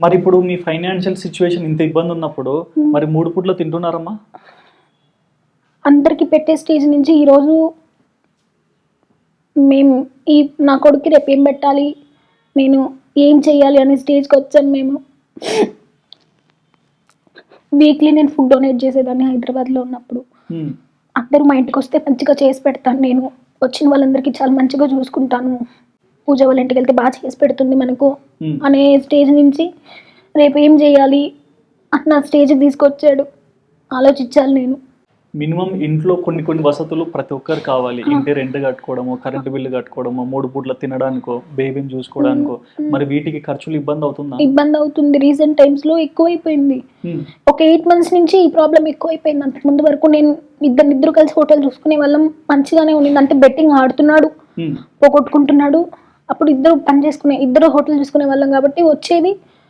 మరి ఇప్పుడు మీ financial situation ఇంత ఇబ్బంది ఉన్నప్పుడు మరి 3 పూట్ల తింటున్నారమ్మా? అందరికి పెట్టే స్టేజ్ నుంచి ఈరోజు మేము నా కొడుక్కి రేపు ఏం పెట్టాలి, నేను ఏం చెయ్యాలి అనే స్టేజ్కి వచ్చాను మేము. వీక్లీ నేను ఫుడ్ డొనేట్ చేసేదాన్ని హైదరాబాద్లో ఉన్నప్పుడు. అందరూ మా ఇంటికి వస్తే మంచిగా చేసి పెడతాను, నేను వచ్చిన వాళ్ళందరికీ చాలా మంచిగా చూసుకుంటాను, పూజ వాళ్ళ ఇంటికి వెళ్తే బాగా చేసి పెడుతుంది మనకు అనే స్టేజ్ నుంచి రేపు ఏం చేయాలి అన్న స్టేజ్కి తీసుకొచ్చాడు. ఆలోచించాలి నేను. మినిమం ఇంట్లో కొన్ని వసతులు ప్రతి ఒక్కరు కావాలి. ఇంటి రెంట్ కట్టుకోవడము, కరెంటు బిల్లు కట్టుకోవడము, 3 పూట్ల తినడానికో, బేబీని చూసుకోవడానికో, మరి వీటికి ఖర్చులు ఇబ్బంది అవుతుందా? ఇబ్బంది అవుతుంది. రీసెంట్ టైమ్స్లో ఎక్కువైపోయింది. ఒక 8 months నుంచి ఈ ప్రాబ్లం ఎక్కువైపోయింది. అంతకుముందు వరకు నేను ఇద్దరు కలిసి హోటల్ చూసుకునే వాళ్ళం, మంచిగానే ఉండింది. అంటే బెట్టింగ్ ఆడుతున్నాడు, పోగొట్టుకుంటున్నాడు. అప్పుడు ఇద్దరు హోటల్ చూసుకునే వాళ్ళం కాబట్టి వచ్చేది